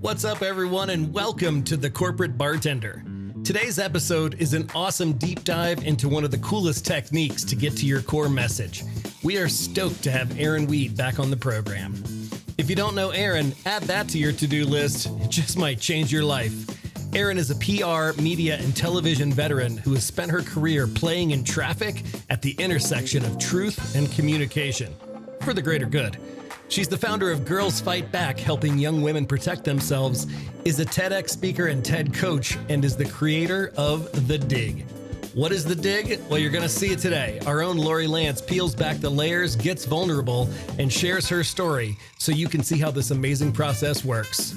What's up, everyone, and welcome to The Corporate Bartender. Today's episode is an awesome deep dive into one of the coolest techniques to get to your core message. We are stoked to have Erin Weed back on the program. If you don't know Erin, add that to your to-do list. It just might change your life. Erin is a PR, media, and television veteran who has spent her career playing in traffic at the intersection of truth and communication for the greater good. She's the founder of Girls Fight Back, helping young women protect themselves, is a TEDx speaker and TED coach, and is the creator of The Dig. What is The Dig? Well, you're going to see it today. Our own Lori Lantz peels back the layers, gets vulnerable, and shares her story so you can see how this amazing process works.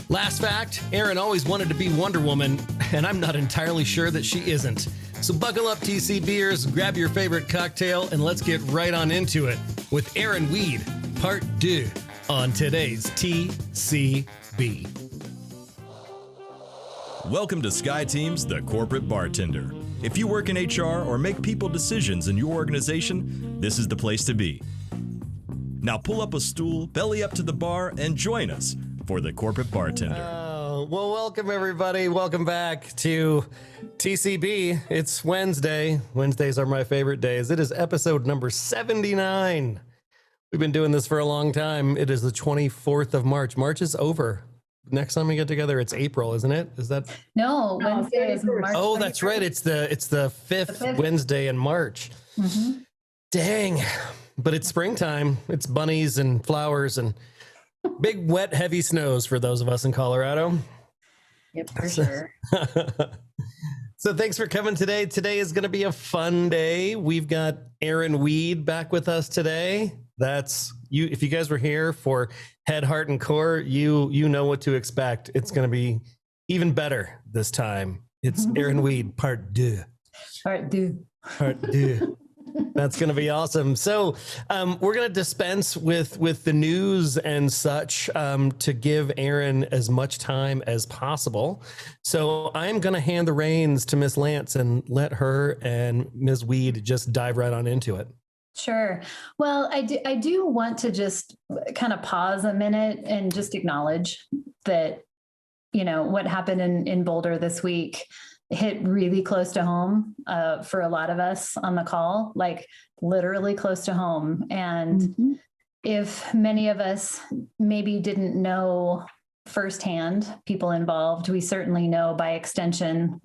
Last fact, Erin always wanted to be Wonder Woman, and I'm not entirely sure that she isn't. So buckle up, TC Beers, grab your favorite cocktail, and let's get right on into it with Erin Weed, Part Deux, on today's TCB. Welcome to Sky Team's The Corporate Bartender. If you work in HR or make people decisions in your organization, this is the place to be. Now pull up a stool, belly up to the bar, and join us for The Corporate Bartender. Well, welcome, everybody. Welcome back to TCB. It's Wednesday. Wednesdays are my favorite days. It is episode number 79. We've been doing this for a long time. It is the 24th of March. March is over. Next time we get together, it's April, isn't it? Is that? No, Wednesday is March. Oh, that's right. It's the fifth Wednesday in March. Mm-hmm. Dang. But it's springtime. It's bunnies and flowers and big, wet, heavy snows for those of us in Colorado. Yep, for sure. So thanks for coming today. Today is going to be a fun day. We've got Erin Weed back with us today. That's you. If you guys were here for Head, Heart, and Core, you know what to expect. It's going to be even better this time. It's Erin Weed, Part Deux. Part Deux. Part Deux. That's going to be awesome. So we're going to dispense with the news and such to give Erin as much time as possible. So I'm going to hand the reins to Miss Lantz and let her and Ms. Weed just dive right on into it. Sure. Well, I do want to just kind of pause a minute and just acknowledge that, you know, what happened in Boulder this week hit really close to home for a lot of us on the call, like literally close to home. And if many of us maybe didn't know firsthand people involved, we certainly know by extension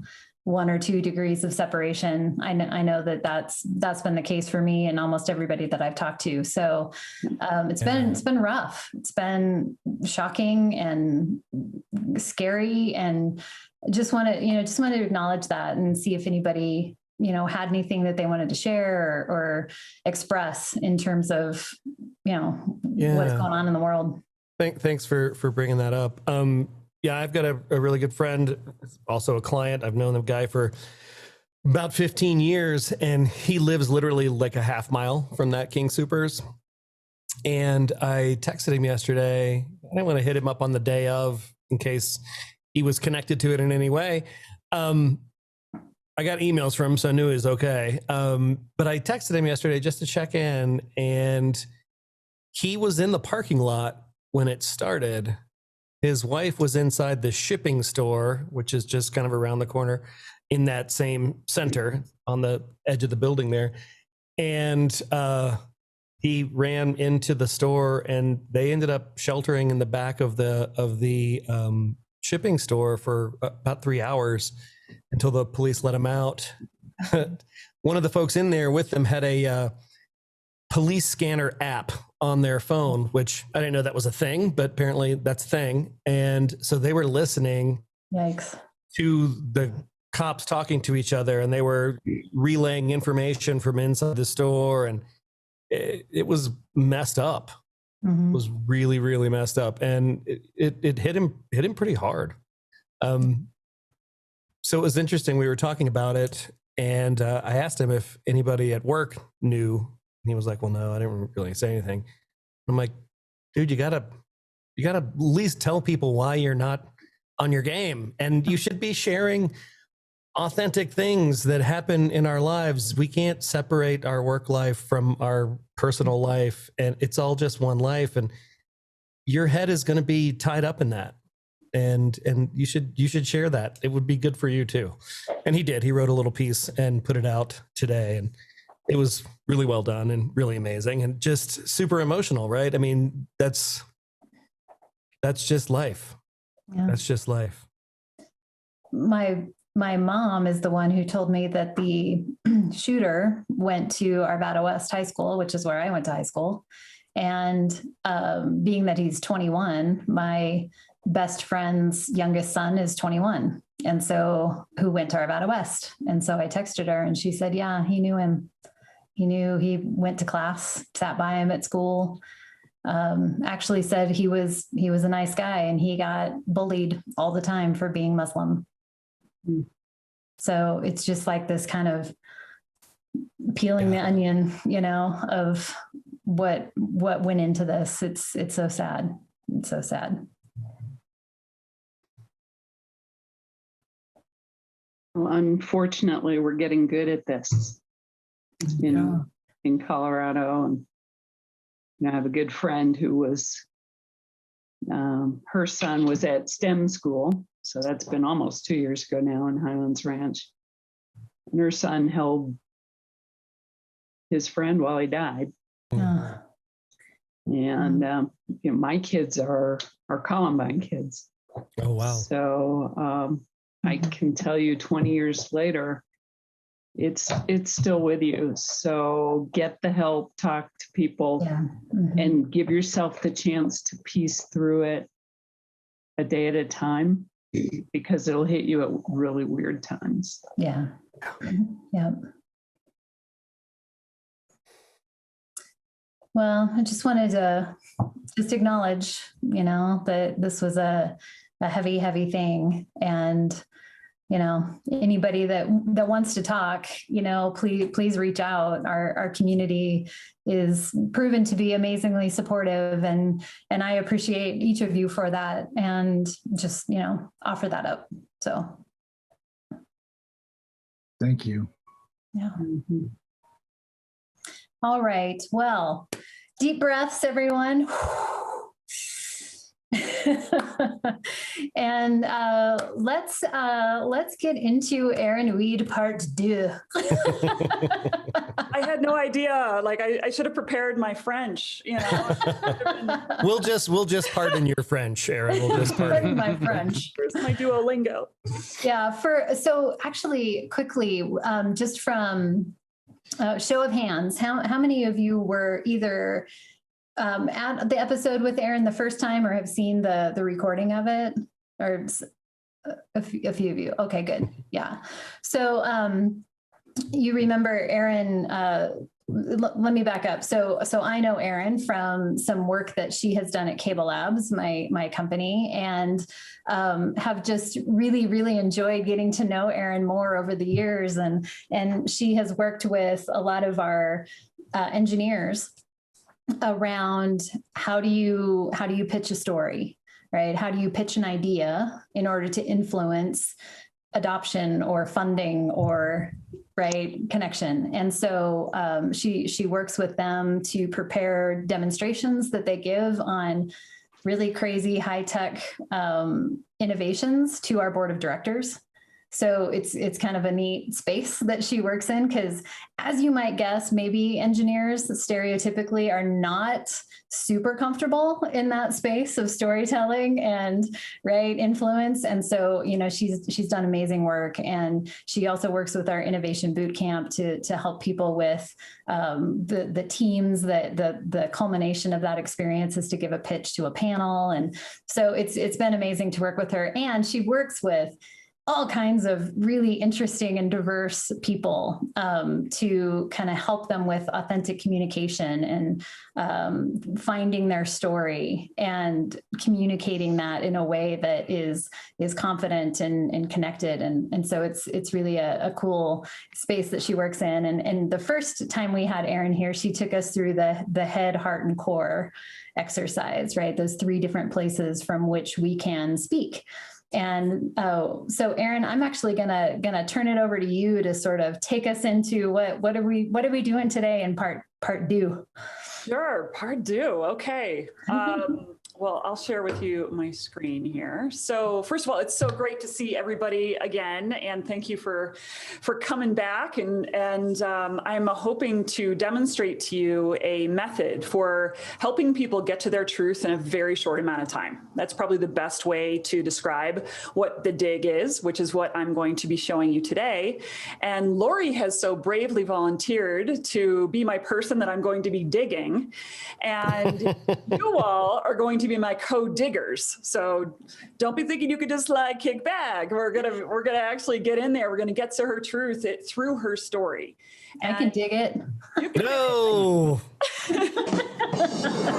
1 or 2 degrees of separation. I know that's been the case for me and almost everybody that I've talked to. So it's been rough. It's been shocking and scary, and just want to acknowledge that and see if anybody, had anything that they wanted to share or express in terms of, what's going on in the world. Thanks for bringing that up. Yeah, I've got a really good friend, also a client. I've known the guy for about 15 years, and he lives literally like a half mile from that King Soopers. And I texted him yesterday. I didn't want to hit him up on the day of in case he was connected to it in any way. I got emails from him, so I knew he was okay. But I texted him yesterday just to check in, and he was in the parking lot when it started. His wife was inside the shipping store, which is just kind of around the corner in that same center on the edge of the building there. And he ran into the store, and they ended up sheltering in the back of the shipping store for about 3 hours until the police let him out. One of the folks in there with them had a police scanner app on their phone, which I didn't know that was a thing, but apparently that's a thing. And so they were listening Yikes. to the cops talking to each other, and they were relaying information from inside the store, and it was messed up. Mm-hmm. It was really, really messed up, and it hit him pretty hard. So it was interesting. We were talking about it, and I asked him if anybody at work knew, and he was like, "Well, no, I didn't really say anything." I'm like, "Dude, you gotta at least tell people why you're not on your game, and you should be sharing authentic things that happen in our lives. We can't separate our work life from our personal life, and it's all just one life, and your head is going to be tied up in that." and you should share that. It would be good for you too. And he did. He wrote a little piece and put it out today, and it was really well done and really amazing and just super emotional, right? I mean, that's just life. Yeah. That's just life. My mom is the one who told me that the shooter went to Arvada West High School, which is where I went to high school. And being that he's 21, my best friend's youngest son is 21. And so who went to Arvada West. And so I texted her and she said, yeah, he knew him. He went to class, sat by him at school. Actually said he was a nice guy and he got bullied all the time for being Muslim. So it's just like this kind of peeling the onion, of what went into this. It's so sad. It's so sad. Well, unfortunately, we're getting good at this, in Colorado. And I have a good friend who was, her son was at STEM school. So that's been almost 2 years ago now in Highlands Ranch. And her son held his friend while he died. Oh. And my kids are Columbine kids. Oh, wow. So I can tell you 20 years later, it's still with you. So get the help, talk to people, and give yourself the chance to piece through it a day at a time, because it'll hit you at really weird times. Yeah. Yeah. Well, I just wanted to acknowledge, that this was a heavy, heavy thing. And, anybody that wants to talk, please reach out. Our community is proven to be amazingly supportive, and I appreciate each of you for that, and just, offer that up. So. Thank you. Yeah. All right. Well, deep breaths, everyone. And let's get into Erin Weed part 2. I had no idea. Like I should have prepared my French. We'll just pardon your French, Erin. We'll just pardon my French. Where's my Duolingo? Yeah. So actually, quickly, just from show of hands, how many of you were either at the episode with Erin the first time or have seen the recording of it? Or a few of you. Okay, good. Yeah. So you remember Erin, let me back up. So I know Erin from some work that she has done at Cable Labs, my company, and have just really, really enjoyed getting to know Erin more over the years. And she has worked with a lot of our engineers around how do you pitch a story, right? How do you pitch an idea in order to influence adoption or funding or connection? And so she works with them to prepare demonstrations that they give on really crazy high-tech innovations to our board of directors. So it's kind of a neat space that she works in, because as you might guess, maybe engineers stereotypically are not super comfortable in that space of storytelling and influence. And so, she's done amazing work. And she also works with our innovation boot camp to help people with the teams that the culmination of that experience is to give a pitch to a panel. And so it's been amazing to work with her. And she works with all kinds of really interesting and diverse people to kind of help them with authentic communication and finding their story and communicating that in a way that is confident and connected. And so it's really a cool space that she works in. And the first time we had Erin here, she took us through the head, heart, and core exercise, right? Those 3 different places from which we can speak. And so Erin, I'm actually gonna turn it over to you to sort of take us into what are we doing today in part 2? Sure, part 2. Okay. Well, I'll share with you my screen here. So first of all, it's so great to see everybody again, and thank you for coming back. And I'm hoping to demonstrate to you a method for helping people get to their truth in a very short amount of time. That's probably the best way to describe what the dig is, which is what I'm going to be showing you today. And Lori has so bravely volunteered to be my person that I'm going to be digging, and you all are going to be my co-diggers. So don't be thinking you could just like kick back. We're gonna actually get in there. We're gonna get to her truth through her story. I can dig it. No.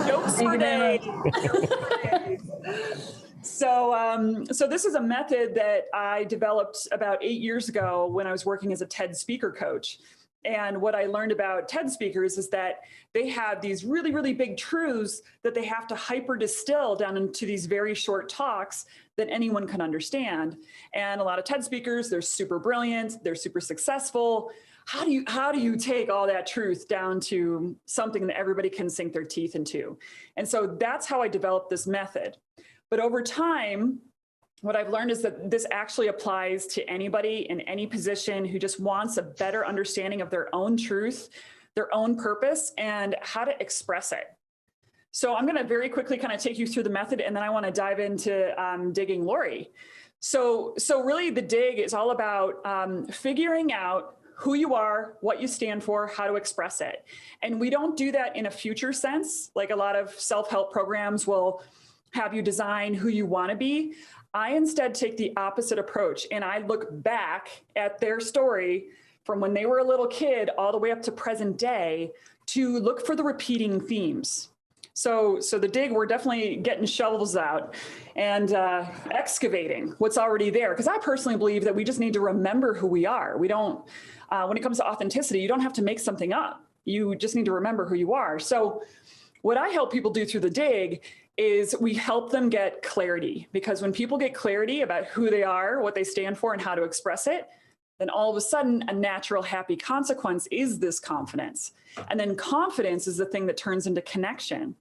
Jokes for days. So this is a method that I developed about 8 years ago when I was working as a TED speaker coach. And what I learned about TED speakers is that they have these really, really big truths that they have to hyper distill down into these very short talks that anyone can understand. And a lot of TED speakers, they're super brilliant, they're super successful. How do you take all that truth down to something that everybody can sink their teeth into? And so that's how I developed this method. But over time, what I've learned is that this actually applies to anybody in any position who just wants a better understanding of their own truth, their own purpose, and how to express it. So I'm going to very quickly kind of take you through the method, and then I want to dive into digging Lori. So really the dig is all about figuring out who you are, what you stand for, how to express it. And we don't do that in a future sense, like a lot of self-help programs will have you design who you want to be. I instead take the opposite approach, and I look back at their story from when they were a little kid all the way up to present day to look for the repeating themes. So the dig, we're definitely getting shovels out and excavating what's already there. Because I personally believe that we just need to remember who we are. We don't, when it comes to authenticity, you don't have to make something up. You just need to remember who you are. So what I help people do through the dig is we help them get clarity, because when people get clarity about who they are, what they stand for, and how to express it, then all of a sudden a natural, happy consequence is this confidence. And then confidence is the thing that turns into connection.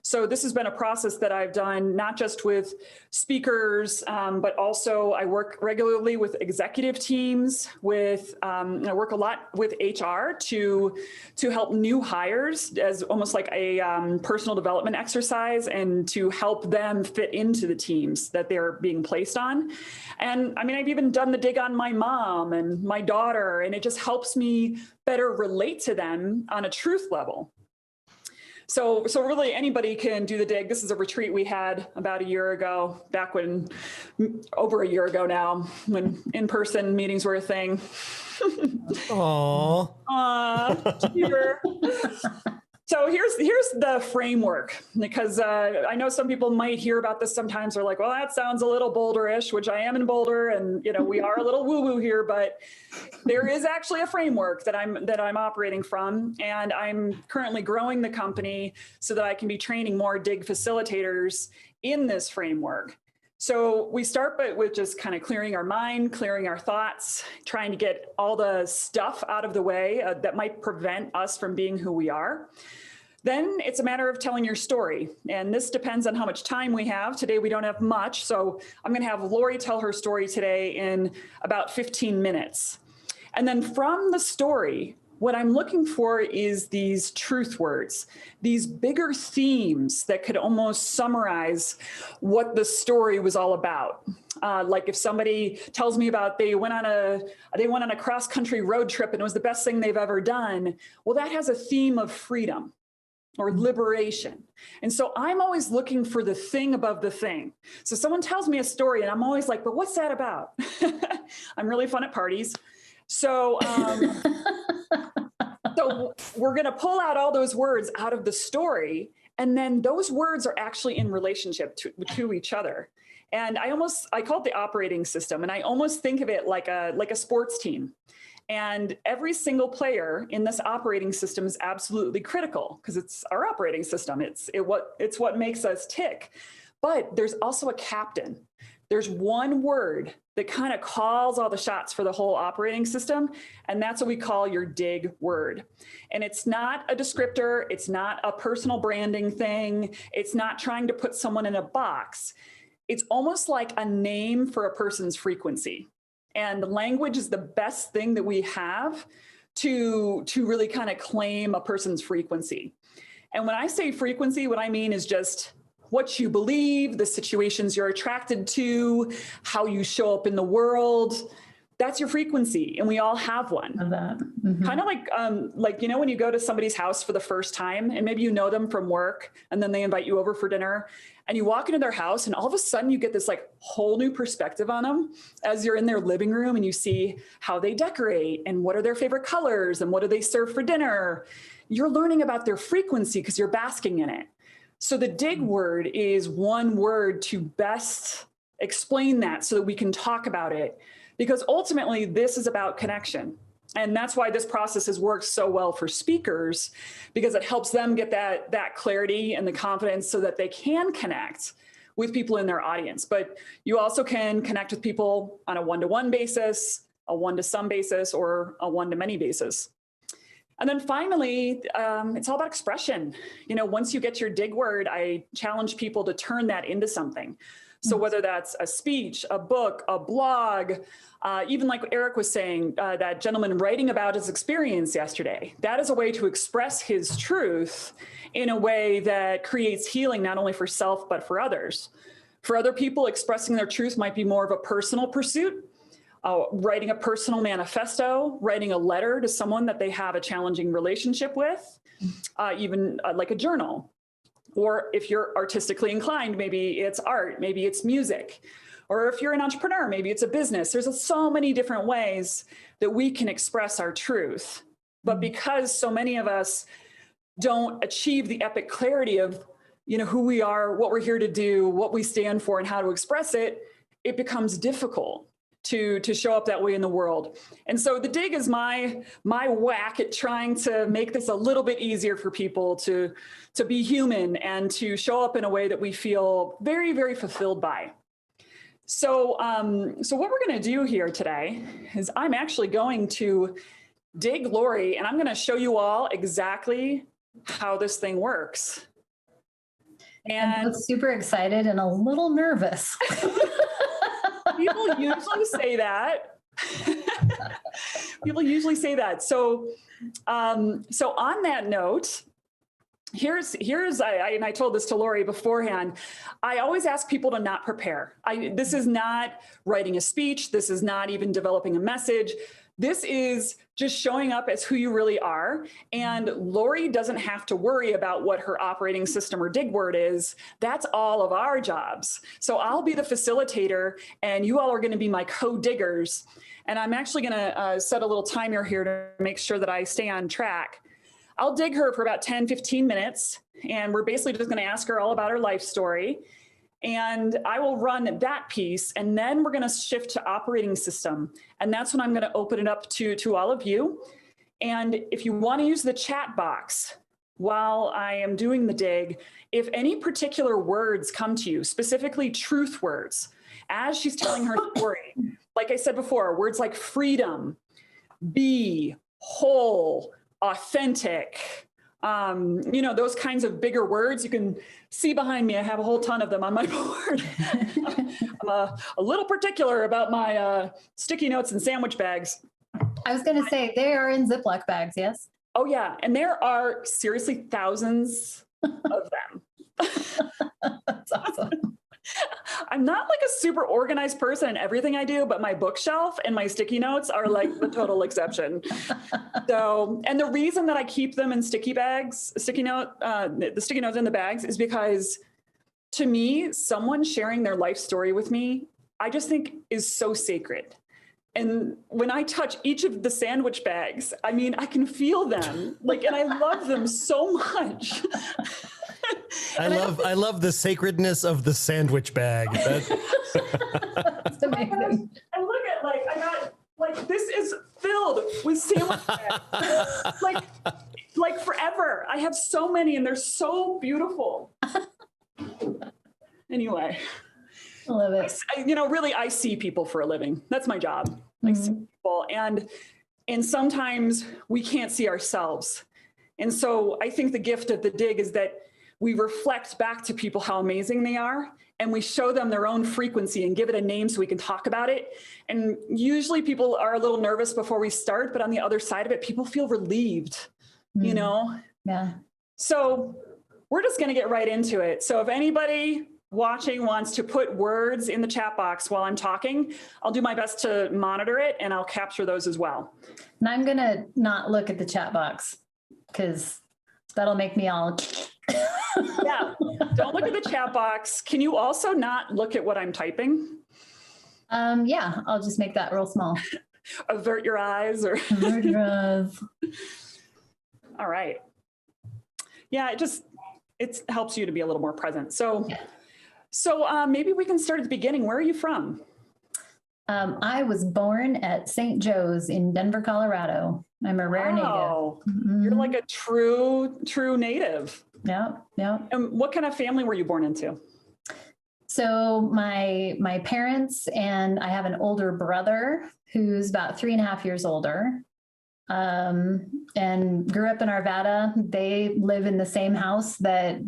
So this has been a process that I've done not just with speakers, but also I work regularly with executive teams, I work a lot with HR to help new hires as almost like a personal development exercise, and to help them fit into the teams that they're being placed on. And I mean, I've even done the dig on my mom and my daughter, and it just helps me better relate to them on a truth level. So really anybody can do the dig. This is a retreat we had about a year ago, over a year ago now, when in-person meetings were a thing. Aww. So here's the framework, because I know some people might hear about this sometimes. They're like, well, that sounds a little Boulder-ish, which I am in Boulder, and we are a little woo-woo here, but there is actually a framework that I'm operating from, and I'm currently growing the company so that I can be training more dig facilitators in this framework. So we start with just kind of clearing our mind, clearing our thoughts, trying to get all the stuff out of the way that might prevent us from being who we are. Then it's a matter of telling your story. And this depends on how much time we have. Today, we don't have much. So I'm going to have Lori tell her story today in about 15 minutes. And then from the story, what I'm looking for is these truth words, these bigger themes that could almost summarize what the story was all about. Like if somebody tells me about they went on a cross-country road trip and it was the best thing they've ever done, well, that has a theme of freedom or liberation. And so I'm always looking for the thing above the thing. So someone tells me a story and I'm always like, but what's that about? I'm really fun at parties. So we're going to pull out all those words out of the story, and then those words are actually in relationship to each other. And I call it the operating system, and I almost think of it like a sports team. And every single player in this operating system is absolutely critical, because it's our operating system. It's what makes us tick. But there's also a captain. there's one word that kind of calls all the shots for the whole operating system. And that's what we call your dig word. And it's not a descriptor. It's not a personal branding thing. It's not trying to put someone in a box. It's almost like a name for a person's frequency. And language is the best thing that we have to really kind of claim a person's frequency. And when I say frequency, what I mean is just what you believe, the situations you're attracted to, how you show up in the world. That's your frequency, and we all have one. Mm-hmm. Kind of like, you know, when you go to somebody's house for the first time, and maybe you know them from work, and then they invite you over for dinner, and you walk into their house, and all of a sudden you get this like whole new perspective on them as you're in their living room, and you see how they decorate, and what are their favorite colors, and what do they serve for dinner. You're learning about their frequency because you're basking in it. So the dig word is one word to best explain that so that we can talk about it, because ultimately this is about connection. And that's why this process has worked so well for speakers, because it helps them get that clarity and the confidence so that they can connect with people in their audience. But you also can connect with people on a one-to-one basis, a one-to-some basis, or a one-to-many basis. And then finally, it's all about expression. You know, once you get your dig word, I challenge people to turn that into something. So whether that's a speech, a book, a blog, even like Eric was saying, that gentleman writing about his experience yesterday, that is a way to express his truth in a way that creates healing, not only for self, but for others. For other people, expressing their truth might be more of a personal pursuit. Writing a personal manifesto, writing a letter to someone that they have a challenging relationship with, even like a journal. Or if you're artistically inclined, maybe it's art, maybe it's music. Or if you're an entrepreneur, maybe it's a business. There's so many different ways that we can express our truth. But because so many of us don't achieve the epic clarity of, you know, who we are, what we're here to do, what we stand for, and how to express it, it becomes difficult to show up that way in the world. And so the dig is my whack at trying to make this a little bit easier for people to be human and to show up in a way that we feel very, very fulfilled by. So, so what we're going to do here today is I'm actually going to dig Lori, and I'm going to show you all exactly how this thing works. And I'm super excited and a little nervous. People usually say that. People usually say that. So, so on that note, here's and I told this to Lori beforehand. I always ask people to not prepare. This is not writing a speech. This is not even developing a message. This is just showing up as who you really are. And Lori doesn't have to worry about what her operating system or dig word is. That's all of our jobs. So I'll be the facilitator, and you all are going to be my co-diggers. And I'm actually going to set a little timer here to make sure that I stay on track. I'll dig her for about 10, 15 minutes. And we're basically just going to ask her all about her life story. And I will run that piece, and then we're going to shift to operating system. And that's when I'm going to open it up to all of you. And if you want to use the chat box while I am doing the dig, if any particular words come to you, specifically truth words, as she's telling her story, like I said before, words like freedom, be, whole, authentic, you know, those kinds of bigger words. You can see behind me, I have a whole ton of them on my board. I'm a little particular about my sticky notes and sandwich bags. I was going to say they are in Ziploc bags, yes? Oh yeah, and there are seriously thousands of them. That's awesome. I'm not like a super organized person in everything I do, but my bookshelf and my sticky notes are like the total exception. So, and the reason that I keep them in sticky bags, the sticky notes in the bags, is because to me, someone sharing their life story with me, I just think is so sacred. And when I touch each of the sandwich bags, I mean, I can feel them, like, and I love them so much. I love the sacredness of the sandwich bag. That's amazing. And look at, like, I got, like, this is filled with sandwich bags. like forever. I have so many, and they're so beautiful. Anyway, I love it. Really, I see people for a living. That's my job. I see people, and sometimes we can't see ourselves. And so I think the gift of the dig is that we reflect back to people how amazing they are, and we show them their own frequency and give it a name so we can talk about it. And usually people are a little nervous before we start, but on the other side of it, people feel relieved, Yeah. So we're just going to get right into it. So if anybody watching wants to put words in the chat box while I'm talking, I'll do my best to monitor it, and I'll capture those as well. And I'm going to not look at the chat box because that'll make me all... Yeah, don't look at the chat box. Can you also not look at what I'm typing? Yeah, I'll just make that real small. Avert your eyes or... Avert your eyes. All right. Yeah, it helps you to be a little more present. So maybe we can start at the beginning. Where are you from? I was born at St. Joe's in Denver, Colorado. I'm a rare native. Mm-hmm. You're like a true native. Yeah. And what kind of family were you born into? So my parents, and I have an older brother who's about 3.5 years older, and grew up in Arvada. They live in the same house that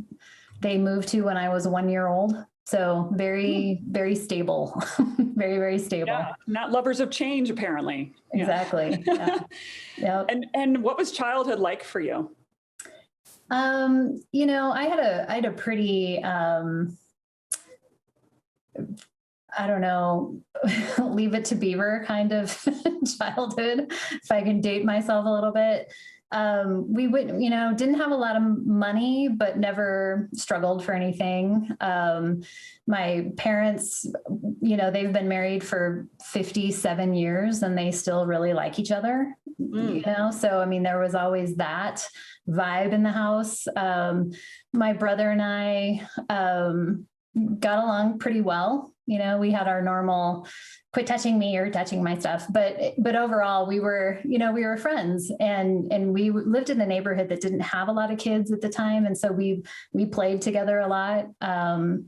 they moved to when I was 1 year old. So very, very stable, very, very stable. Yeah, not lovers of change, apparently. Exactly. Yeah. Yep. And what was childhood like for you? I had a pretty, I don't know, leave it to Beaver kind of childhood, if I can date myself a little bit. We would, didn't have a lot of money, but never struggled for anything. My parents, they've been married for 57 years and they still really like each other, So, I mean, there was always that vibe in the house. My brother and I got along pretty well. We had our normal quit touching me or touching my stuff. But overall, we were friends, and we lived in a neighborhood that didn't have a lot of kids at the time. And so we played together a lot. I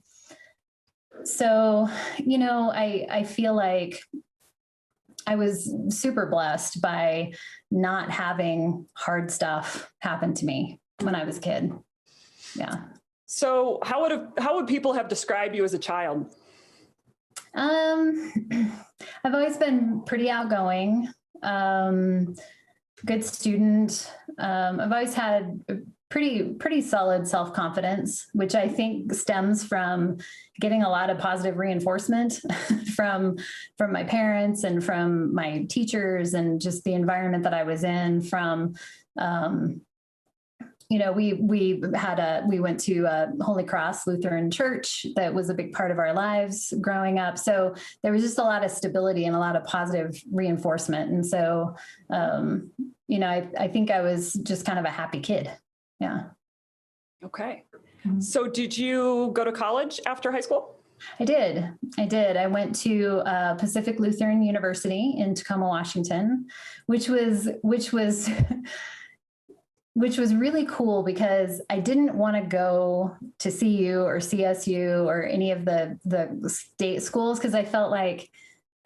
feel like I was super blessed by not having hard stuff happen to me when I was a kid. Yeah. So how would people have described you as a child? I've always been pretty outgoing, good student. I've always had pretty solid self-confidence, which I think stems from getting a lot of positive reinforcement from my parents and from my teachers, and just the environment that I was in. We went to Holy Cross Lutheran Church. That was a big part of our lives growing up. So there was just a lot of stability and a lot of positive reinforcement. And so, I think I was just kind of a happy kid. Yeah. Okay. So did you go to college after high school? I did. I went to Pacific Lutheran University in Tacoma, Washington, which was really cool because I didn't want to go to CU or CSU or any of the state schools, because I felt like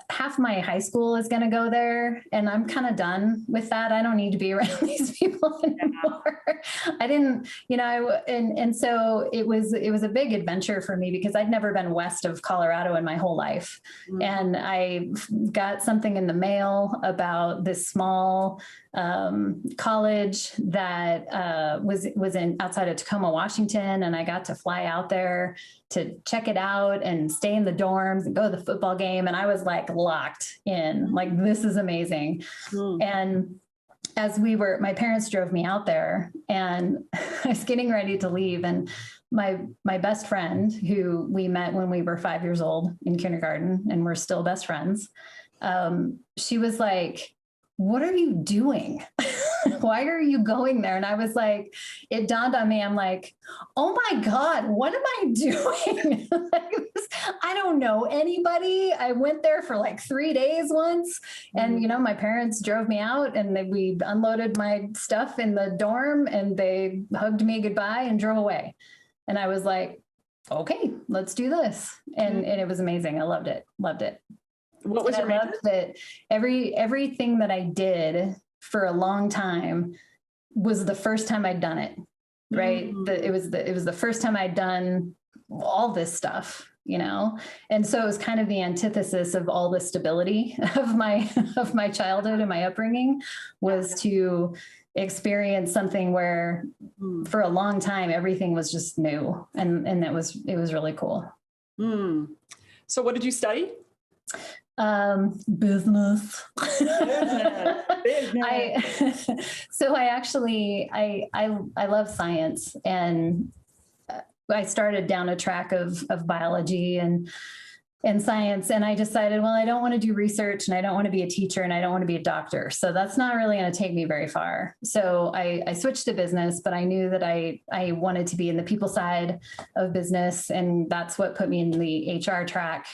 half my high school is going to go there, and I'm kind of done with that. I don't need to be around these people anymore. I didn't, and so it was a big adventure for me because I'd never been west of Colorado in my whole life. Mm-hmm. And I got something in the mail about this small college that was in outside of Tacoma, Washington. And I got to fly out there to check it out and stay in the dorms and go to the football game. And I was like locked in, like, this is amazing. Mm. And as my parents drove me out there, and I was getting ready to leave. And my best friend, who we met when we were 5 years old in kindergarten, and we're still best friends, she was like, "What are you doing? Why are you going there?" And I was like, it dawned on me. I'm like, oh my God, what am I doing? I don't know anybody. I went there for like 3 days once. And, my parents drove me out, and we unloaded my stuff in the dorm, and they hugged me goodbye and drove away. And I was like, okay, let's do this. And it was amazing. I loved it. Loved it. What was and your I major? loved that everything that I did for a long time was the first time I'd done it. Right. It was the first time I'd done all this stuff, you know? And so it was kind of the antithesis of all the stability of my childhood and my upbringing was to experience something where for a long time, everything was just new. And it was really cool. So what did you study? Business. Business. So I love science, and I started down a track of biology and science. And I decided, well, I don't want to do research, and I don't want to be a teacher, and I don't want to be a doctor. So that's not really going to take me very far. So I switched to business, but I knew that I wanted to be in the people side of business. And that's what put me in the HR track.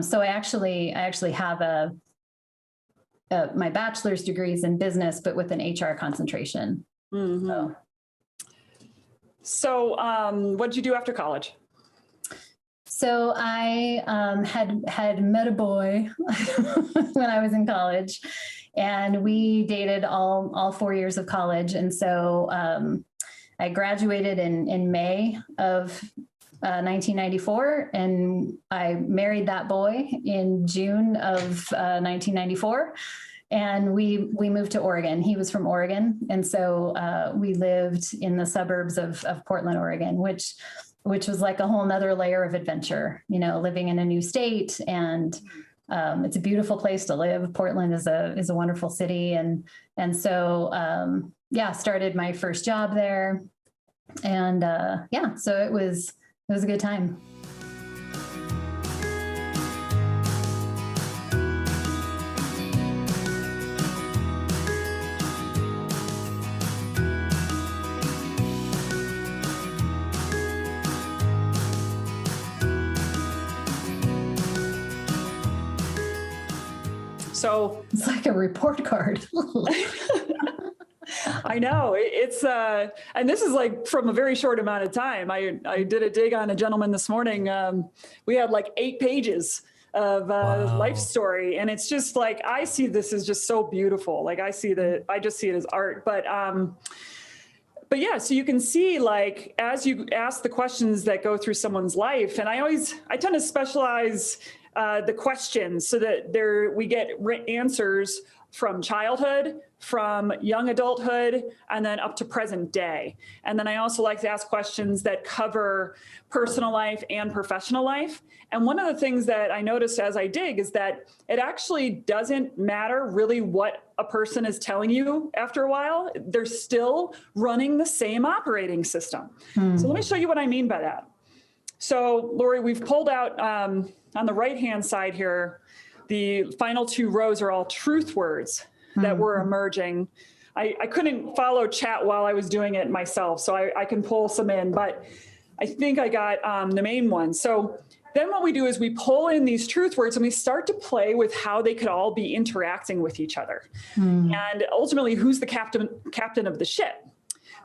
So I actually have my bachelor's degrees in business, but with an HR concentration. So what did you do after college? So I had met a boy when I was in college, and we dated all 4 years of college. And so I graduated in May of 1994, and I married that boy in June of 1994. And we moved to Oregon. He was from Oregon. And so we lived in the suburbs of Portland, Oregon, which was like a whole nother layer of adventure, you know, living in a new state. And it's a beautiful place to live. Portland is a wonderful city. And so, started my first job there. And so it was a good time. So it's like a report card. I know it's, and this is like from a very short amount of time. I did a dig on a gentleman this morning. We had like 8 pages of life story. And it's just like, I see this as just so beautiful. Like I just see it as art, but yeah, so you can see, like, as you ask the questions that go through someone's life, and I tend to specialize the questions so that we get answers from childhood, from young adulthood, and then up to present day. And then I also like to ask questions that cover personal life and professional life. And one of the things that I noticed as I dig is that it actually doesn't matter really what a person is telling you after a while. They're still running the same operating system. So let me show you what I mean by that. So Lori, we've pulled out on the right-hand side here, the final 2 rows are all truth words that were emerging. I couldn't follow chat while I was doing it myself, so I can pull some in, but I think I got the main one. So then what we do is we pull in these truth words and we start to play with how they could all be interacting with each other. And ultimately, who's the captain of the ship?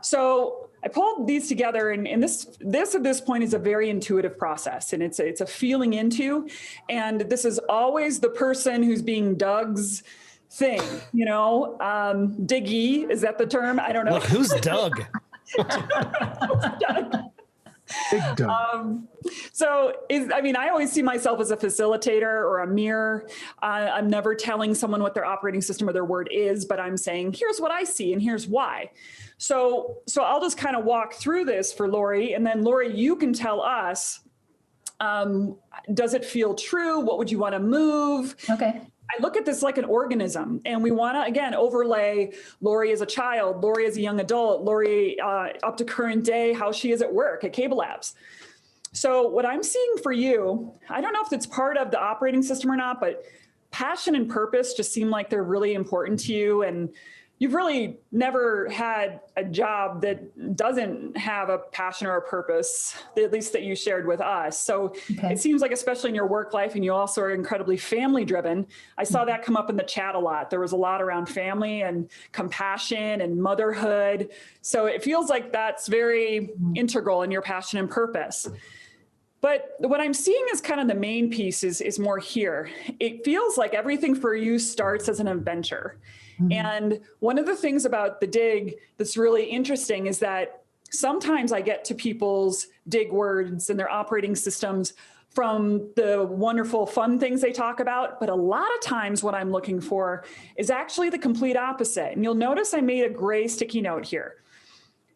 So I pulled these together, and this at this point is a very intuitive process, and it's a feeling into, and this is always the person who's being Doug's thing, you know, Diggy, is that the term? I don't know. Like, who's Doug? Doug. Big Doug. I always see myself as a facilitator or a mirror. I'm never telling someone what their operating system or their word is, but I'm saying, here's what I see and here's why. So I'll just kind of walk through this for Lori, and then Lori, you can tell us, does it feel true? What would you want to move? Okay. I look at this like an organism, and we want to, again, overlay Lori as a child, Lori as a young adult, Lori up to current day, how she is at work at Cable Labs. So what I'm seeing for you, I don't know if it's part of the operating system or not, but passion and purpose just seem like they're really important to you. And you've really never had a job that doesn't have a passion or a purpose, at least that you shared with us. So It seems like, especially in your work life, and you also are incredibly family driven. I saw that come up in the chat a lot. There was a lot around family and compassion and motherhood. So it feels like that's very integral in your passion and purpose. But what I'm seeing as kind of the main piece is more here. It feels like everything for you starts as an adventure. And one of the things about the dig that's really interesting is that sometimes I get to people's dig words and their operating systems from the wonderful fun things they talk about. But a lot of times what I'm looking for is actually the complete opposite. And you'll notice I made a gray sticky note here.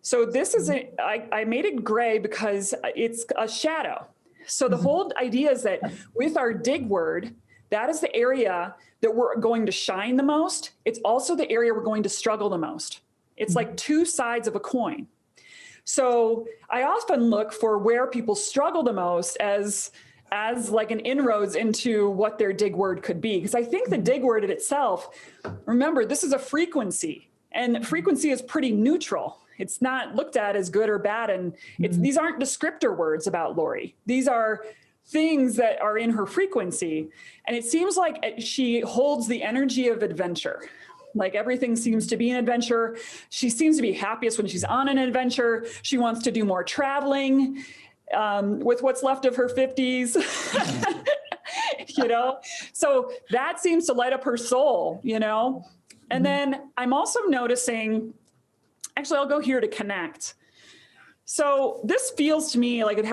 So this is I made it gray because it's a shadow. So the whole idea is that with our dig word, that is the area that we're going to shine the most. It's also the area we're going to struggle the most. It's like two sides of a coin. So I often look for where people struggle the most as like an inroads into what their dig word could be. Because I think the dig word in itself, remember, this is a frequency, and frequency is pretty neutral. It's not looked at as good or bad. And these aren't descriptor words about Lori. These are things that are in her frequency. And it seems like she holds the energy of adventure. Like everything seems to be an adventure. She seems to be happiest when she's on an adventure. She wants to do more traveling with what's left of her 50s, you know? So that seems to light up her soul, you know? And then I'm also noticing, actually, I'll go here to connect. So this feels to me like it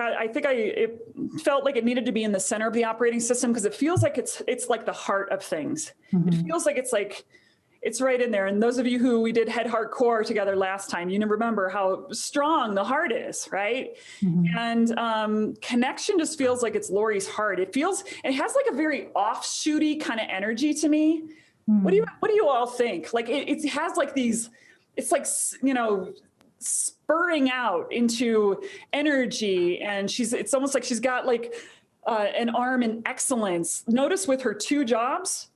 felt like it needed to be in the center of the operating system because it feels like it's like the heart of things. It feels like it's right in there. And those of you who we did head, heart, core together last time, you remember how strong the heart is, right? And connection just feels like it's Lori's heart. It has like a very offshooty kind of energy to me. What do you all think? Like it has like these, it's like, you know, spurring out into energy, and it's almost like she's got like an arm in excellence. Notice with her 2 jobs,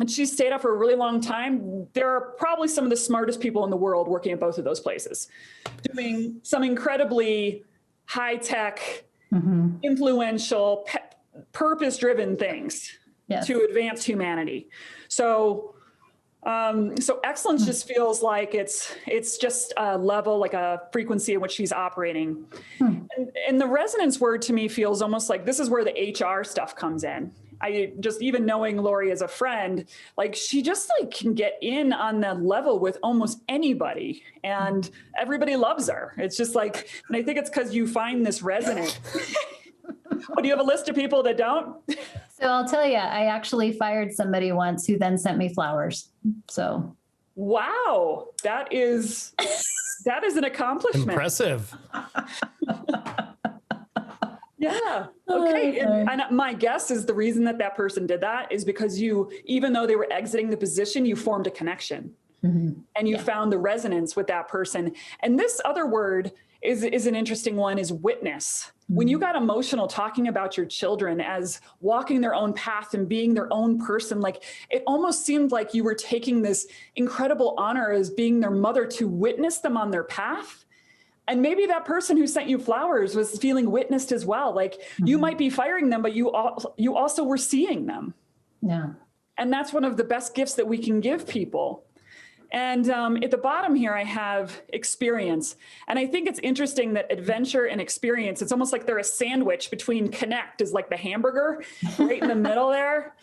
and she stayed up for a really long time, there are probably some of the smartest people in the world working at both of those places, doing some incredibly high-tech, influential, purpose-driven things to advance humanity. So excellence just feels like it's just a level, like a frequency in which she's operating. And the resonance word to me feels almost like this is where the HR stuff comes in. I just, even knowing Lori as a friend, like she just like can get in on that level with almost anybody, and everybody loves her. It's just like, and I think it's because you find this resonance. Oh, do you have a list of people that don't? So I'll tell you, I actually fired somebody once who then sent me flowers. So. Wow. That is an accomplishment. Impressive. Yeah. Okay. And my guess is the reason that person did that is because even though they were exiting the position, you formed a connection and you found the resonance with that person. And this other word is an interesting one, is witness. When you got emotional talking about your children as walking their own path and being their own person, like it almost seemed like you were taking this incredible honor as being their mother to witness them on their path. And maybe that person who sent you flowers was feeling witnessed as well. Like you might be firing them, but you also were seeing them. Yeah. And that's one of the best gifts that we can give people. And at the bottom here, I have experience. And I think it's interesting that adventure and experience, it's almost like they're a sandwich between connect is like the hamburger right in the middle there.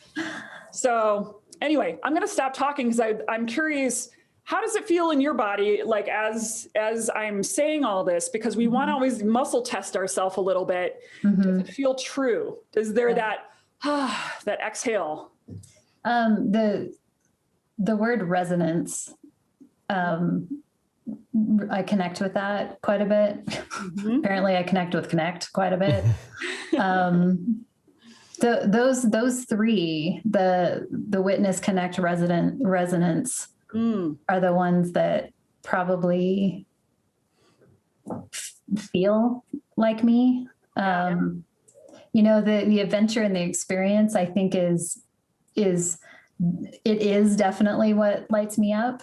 So anyway, I'm going to stop talking because I'm curious, how does it feel in your body? Like as I'm saying all this, because we want to always muscle test ourselves a little bit. Does it feel true? Is there that exhale? The word resonance, I connect with that quite a bit. Apparently I connect with connect quite a bit. Those 3, the witness, connect, resonance are the ones that probably feel like me. You know, the adventure and the experience, I think is definitely what lights me up.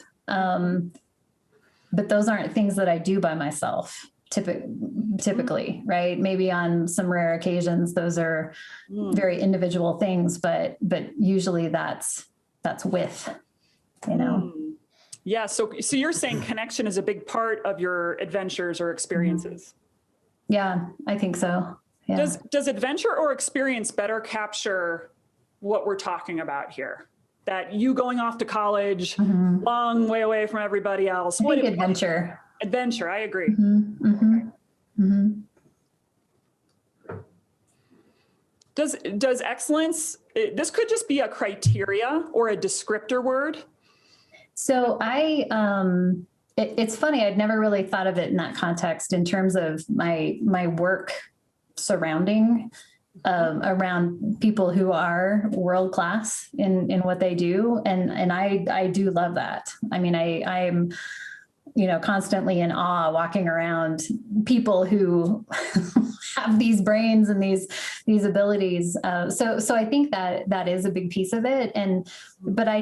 But those aren't things that I do by myself typically, right? Maybe on some rare occasions, those are very individual things, but usually that's with, you know? Yeah. So you're saying connection is a big part of your adventures or experiences. Yeah, I think so. Yeah. Does adventure or experience better capture what we're talking about here? That you going off to college, long way away from everybody else. I think adventure. Adventure, I agree. Does excellence, this could just be a criteria or a descriptor word? So it's funny, I'd never really thought of it in that context in terms of my work surrounding around people who are world-class in what they do. And I do love that. I mean, I'm, constantly in awe walking around people who have these brains and these abilities. So I think that is a big piece of it. But I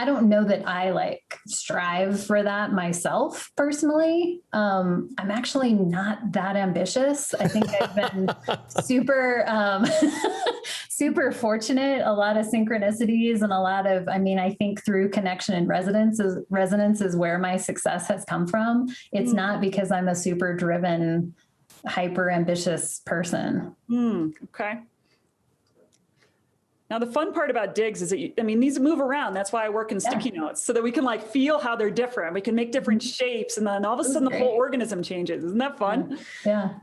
don't know that I strive for that myself personally. I'm actually not that ambitious. I think I've been super fortunate, a lot of synchronicities and I think through connection and resonance is where my success has come from. It's not because I'm a super driven, hyper ambitious person. Okay. Now, the fun part about digs is that, these move around. That's why I work in sticky notes, so that we can feel how they're different. We can make different shapes, and then all of a sudden the whole organism changes. Isn't that fun? Yeah.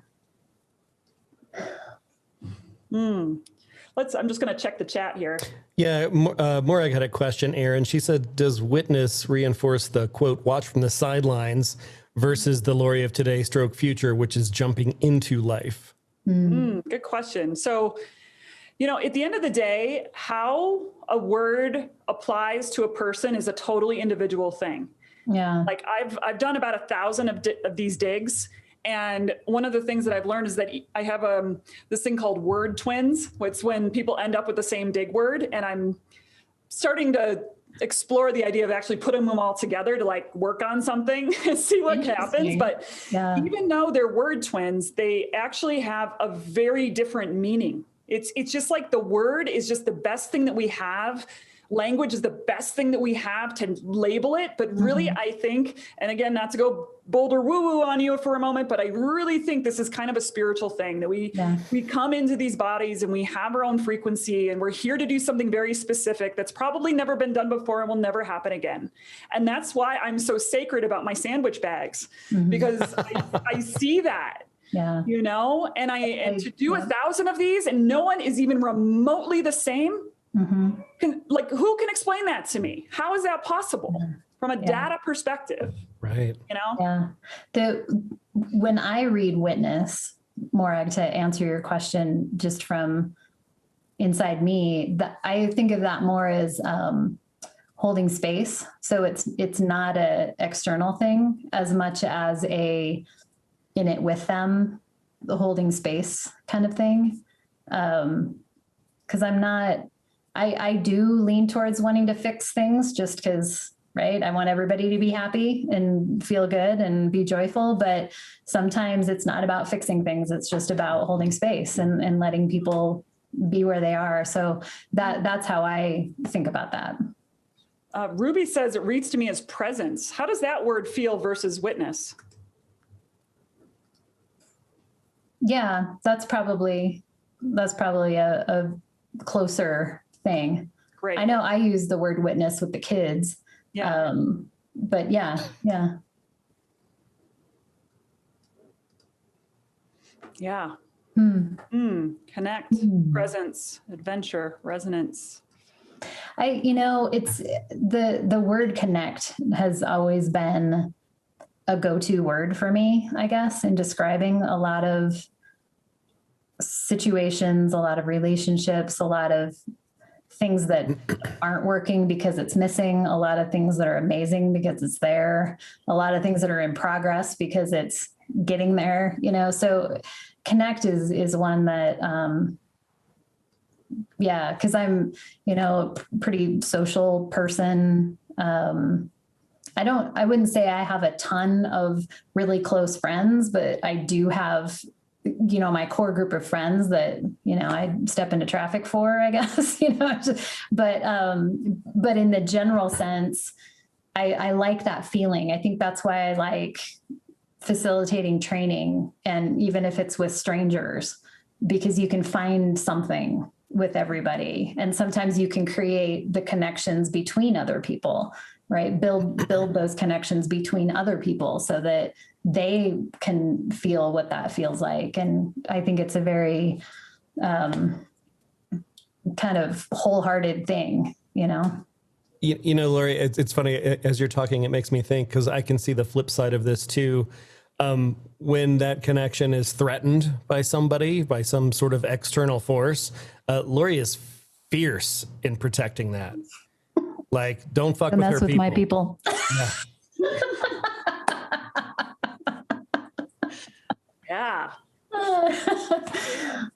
I'm just going to check the chat here. Yeah, Morag had a question, Erin. She said, does witness reinforce the, quote, watch from the sidelines versus the Lori of today stroke future, which is jumping into life? Good question. So, at the end of the day, how a word applies to a person is a totally individual thing. Yeah. I've done about 1,000 of these digs. And one of the things that I've learned is that I have this thing called word twins. It's when people end up with the same dig word. And I'm starting to explore the idea of actually putting them all together to work on something and see what happens. But even though they're word twins, they actually have a very different meaning. It's just the word is just the best thing that we have. Language is the best thing that we have to label it. But really, I think, and again, not to go Boulder woo-woo on you for a moment, but I really think this is kind of a spiritual thing that we come into these bodies and we have our own frequency, and we're here to do something very specific that's probably never been done before and will never happen again. And that's why I'm so sacred about my sandwich bags, because I see that. Yeah. And to do 1,000 of these and no one is even remotely the same. Who can explain that to me? How is that possible from a data perspective? Right. Yeah. When I read witness, Morag, to answer your question, just from inside me, I think of that more as holding space. So it's not a external thing as much as in it with them, the holding space kind of thing. 'Cause I do lean towards wanting to fix things just because, right? I want everybody to be happy and feel good and be joyful. But sometimes it's not about fixing things. It's just about holding space and letting people be where they are. So that's how I think about that. Ruby says it reads to me as presence. How does that word feel versus witness? Yeah, that's probably a closer thing. Great. I know I use the word witness with the kids. Yeah. But yeah. Yeah. Connect, presence, adventure, resonance. It's the word connect has always been a go-to word for me, I guess, in describing a lot of situations, a lot of relationships, a lot of things that aren't working because it's missing, a lot of things that are amazing because it's there, a lot of things that are in progress because it's getting there, so connect is one that, because I'm, a pretty social person. I wouldn't say I have a ton of really close friends, but I do have, my core group of friends that, I step into traffic for, I guess, but in the general sense, I like that feeling. I think that's why I like facilitating training, and even if it's with strangers, because you can find something with everybody. And sometimes you can create the connections between other people, right? Build those connections between other people so that they can feel what that feels like. And I think it's a very kind of wholehearted thing, you know? You know, Lori, it's funny as you're talking, it makes me think, because I can see the flip side of this too. When that connection is threatened by somebody, by some sort of external force, Lori is fierce in protecting that. Like, don't fuck with her people. My people. Yeah.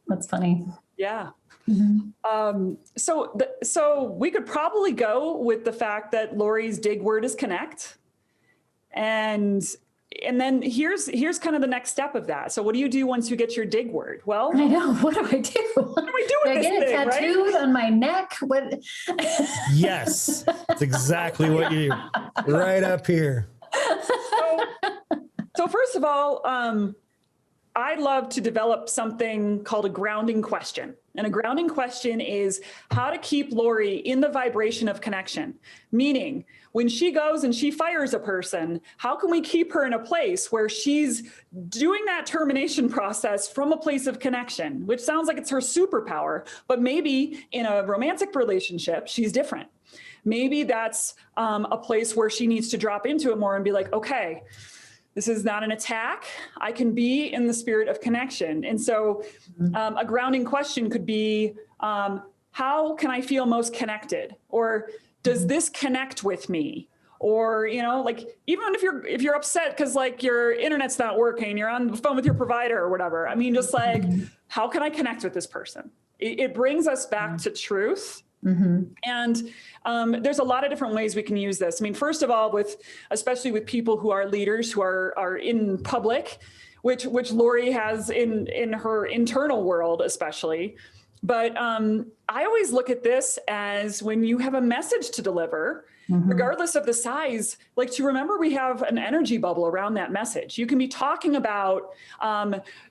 That's funny. Yeah. Mm-hmm. So we could probably go with the fact that Lori's dig word is connect. And then here's kind of the next step of that. So what do you do once you get your dig word? Well, I know. What do I do? What do we do with I this get it thing, tattooed on my neck? What? Yes, that's exactly what you do. Right up here. So first of all, I love to develop something called a grounding question. And a grounding question is how to keep Lori in the vibration of connection. Meaning, when she goes and she fires a person, how can we keep her in a place where she's doing that termination process from a place of connection, which sounds like it's her superpower, but maybe in a romantic relationship, she's different. Maybe that's a place where she needs to drop into it more and be like, okay, this is not an attack. I can be in the spirit of connection. And so a grounding question could be, how can I feel most connected? Or does this connect with me? Or, you know, like, even if you're upset because like your internet's not working, you're on the phone with your provider or whatever. I mean, just like, how can I connect with this person? It brings us back to truth. Mm-hmm. And there's a lot of different ways we can use this. I mean, first of all, especially with people who are leaders, who are in public, which Lori has in her internal world, especially. But I always look at this as when you have a message to deliver, regardless of the size, like, to remember we have an energy bubble around that message. You can be talking about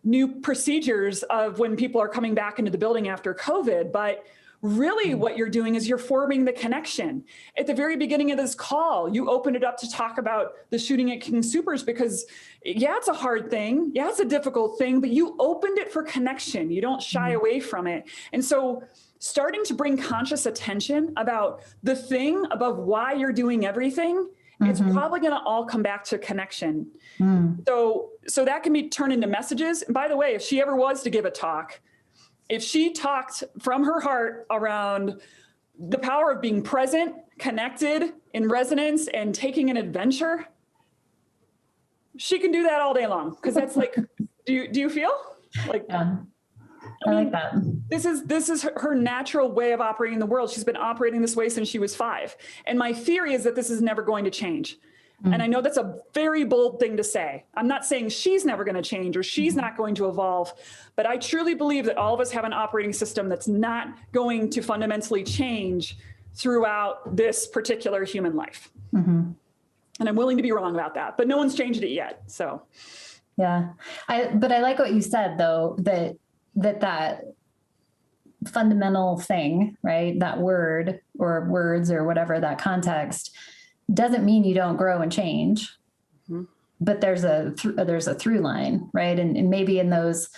new procedures of when people are coming back into the building after COVID, but really what you're doing is you're forming the connection. At the very beginning of this call, you opened it up to talk about the shooting at King Soopers because, yeah, it's a hard thing. Yeah, it's a difficult thing, but you opened it for connection. You don't shy away from it. And so starting to bring conscious attention about the thing above why you're doing everything, it's probably going to all come back to connection. So that can be turned into messages. And by the way, if she ever was to give a talk, if she talked from her heart around the power of being present, connected, in resonance, and taking an adventure, she can do that all day long. Because that's like, do you feel like? Yeah. I like that. This is her natural way of operating in the world. She's been operating this way since she was 5. And my theory is that this is never going to change. And I know that's a very bold thing to say. I'm not saying she's never going to change or she's not going to evolve, but I truly believe that all of us have an operating system that's not going to fundamentally change throughout this particular human life. And I'm willing to be wrong about that, but no one's changed it yet. So, yeah, but I like what you said though, that fundamental thing, right? That word or words or whatever, that context doesn't mean you don't grow and change, but there's a through line, right? And maybe in those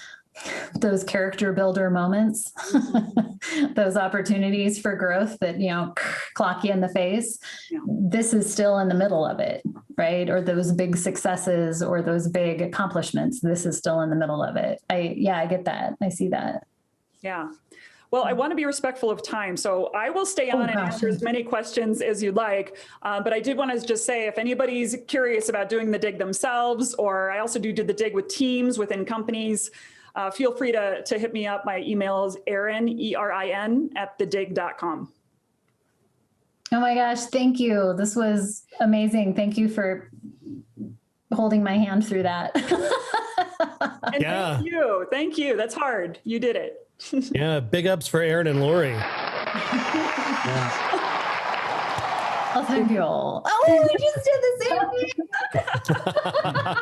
character builder moments, those opportunities for growth that, you know, clock you in the face, this is still in the middle of it, right? Or those big successes or those big accomplishments, this is still in the middle of it. I get that. I see that. Yeah. Well, I want to be respectful of time, so I will stay on and answer as many questions as you'd like. But I did want to just say, if anybody's curious about doing the dig themselves, or I also do the dig with teams within companies, feel free to hit me up. My email is Erin, ERIN, @thedig.com. Oh my gosh, thank you. This was amazing. Thank you for holding my hand through that. And thank you. That's hard. You did it. Yeah, big ups for Erin and Lori. Oh, thank you. Oh, we just did the same thing.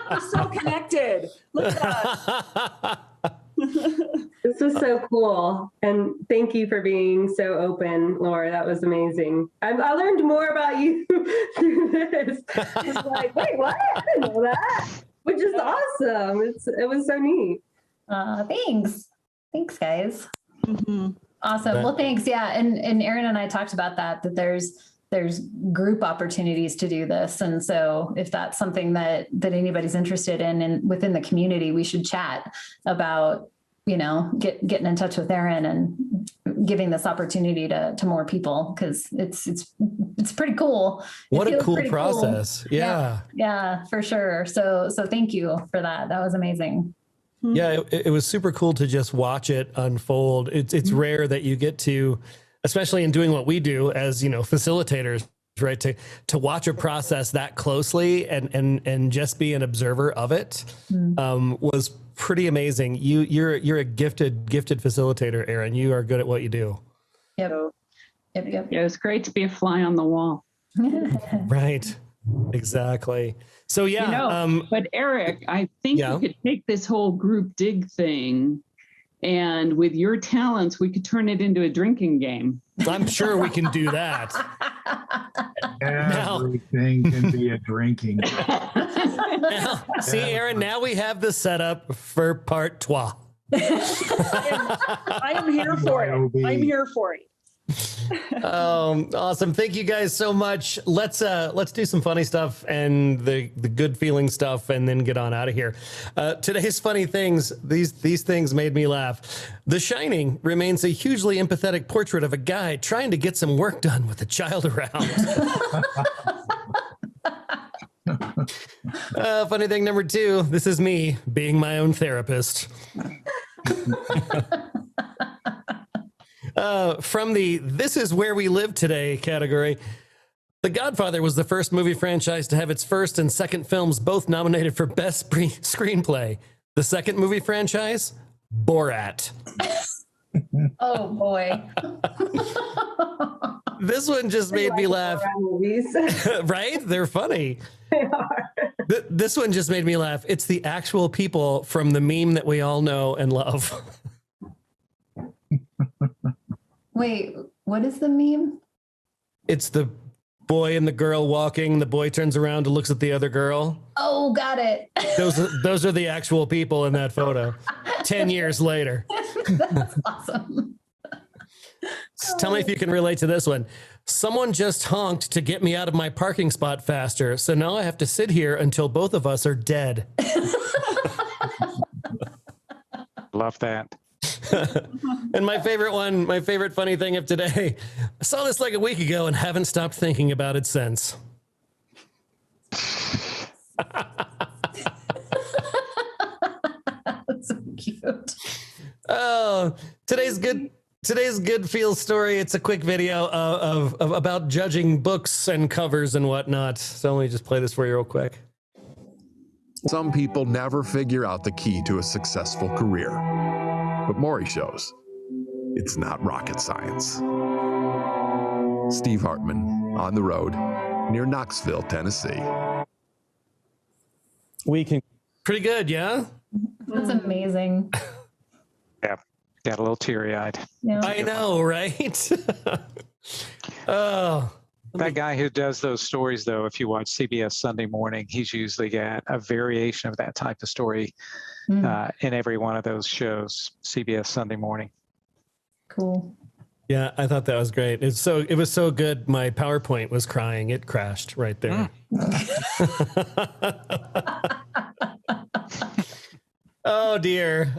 We're so connected. Look at that. This was so cool. And thank you for being so open, Laura. That was amazing. I learned more about you through this. It's like, wait, what? I didn't know that. Which is awesome. It was so neat. Thanks. Thanks, guys. Mm-hmm. Awesome. Well, thanks. Yeah. And Erin and I talked about that there's group opportunities to do this. And so if that's something that anybody's interested in and within the community, we should chat about, getting in touch with Erin and giving this opportunity to more people, because it's pretty cool. What a cool process. Cool. Yeah. Yeah, for sure. So thank you for that. That was amazing. Yeah, it was super cool to just watch it unfold. It's rare that you get to, especially in doing what we do as, facilitators, right? To watch a process that closely and just be an observer of it was pretty amazing. You're a gifted facilitator, Erin. You are good at what you do. Yep. Yeah, it's great to be a fly on the wall. Right. Exactly. So but Eric, I think you could take this whole group dig thing, and with your talents, we could turn it into a drinking game. I'm sure we can do that. Everything can be a drinking game. See, Erin, now we have the setup for part 2. I am here for it. I'm here for it. Awesome. Thank you guys so much. Let's do some funny stuff and the good feeling stuff and then get on out of here. Today's funny things, these things made me laugh. The Shining remains a hugely empathetic portrait of a guy trying to get some work done with a child around. Funny thing number 2, this is me being my own therapist. From the "This is where we live today" category, The Godfather was the first movie franchise to have its first and second films both nominated for Best Screenplay. The second movie franchise, Borat. Oh, boy. This one just made me laugh. Right? They're funny. They are. This one just made me laugh. It's the actual people from the meme that we all know and love. Wait, what is the meme? It's the boy and the girl walking. The boy turns around and looks at the other girl. Oh, got it. Those are the actual people in that photo. 10 years later. That's awesome. Tell me if you can relate to this one. Someone just honked to get me out of my parking spot faster, so now I have to sit here until both of us are dead. Love that. And my favorite funny thing of today, I saw this like a week ago and haven't stopped thinking about it since. That's so cute. Oh, today's good feel story. It's a quick video of about judging books and covers and whatnot. So let me just play this for you real quick. Some people never figure out the key to a successful career. But Maury shows it's not rocket science. Steve Hartman on the road near Knoxville, Tennessee. We can. Pretty good, yeah? That's amazing. Yeah, got a little teary-eyed. Yeah. I know, right? Oh. That guy who does those stories, though, if you watch CBS Sunday Morning, he's usually got a variation of that type of story in every one of those shows, CBS Sunday Morning. Cool. Yeah, I thought that was great. It was so good. My PowerPoint was crying. It crashed right there. Oh dear.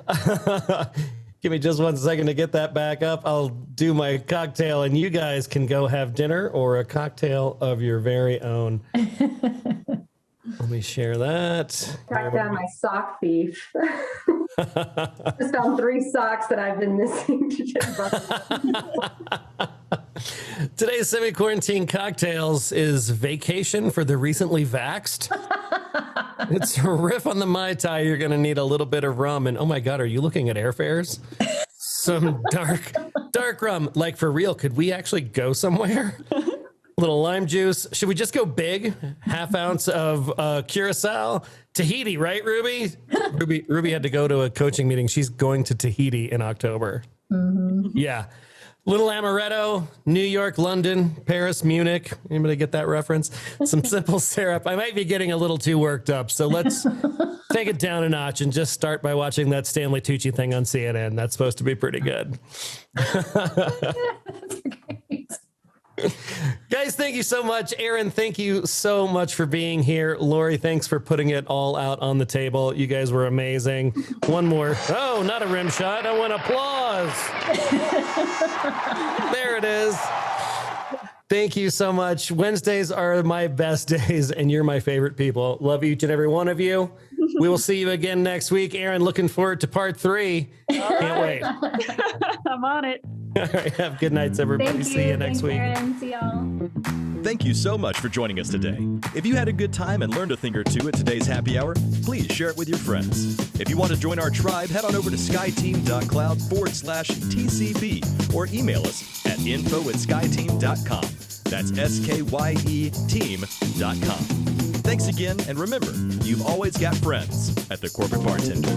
Give me just 1 second to get that back up. I'll do my cocktail and you guys can go have dinner or a cocktail of your very own. Let me share that. Track down my sock thief. Just found 3 socks that I've been missing. Today's semi-quarantine cocktails is Vacation for the Recently Vaxxed. It's a riff on the Mai Tai. You're going to need a little bit of rum. And oh my God, are you looking at airfares? Some dark rum. Like for real, could we actually go somewhere? Little lime juice. Should we just go big? Half ounce of Curacao. Tahiti, right, Ruby? Ruby had to go to a coaching meeting. She's going to Tahiti in October. Mm-hmm. Yeah. Little amaretto, New York, London, Paris, Munich. Anybody get that reference? Some simple syrup. I might be getting a little too worked up, so let's take it down a notch and just start by watching that Stanley Tucci thing on CNN. That's supposed to be pretty good. That's great. Guys, thank you so much. Erin, thank you so much for being here. Lori, thanks for putting it all out on the table. You guys were amazing. One more. Oh, not a rim shot. I want applause. There it is. Thank you so much. Wednesdays are my best days, and you're my favorite people. Love each and every one of you. We will see you again next week. Erin, looking forward to part 3. Can't wait. I'm on it. All right. Have good nights, everybody. See you next week. Erin. See y'all. Thank you so much for joining us today. If you had a good time and learned a thing or two at today's happy hour, please share it with your friends. If you want to join our tribe, head on over to skyeteam.cloud/TCB or email us at info@skyeteam.com. That's SKYE team.com. Thanks again, and remember, you've always got friends at the Corporate Bartender.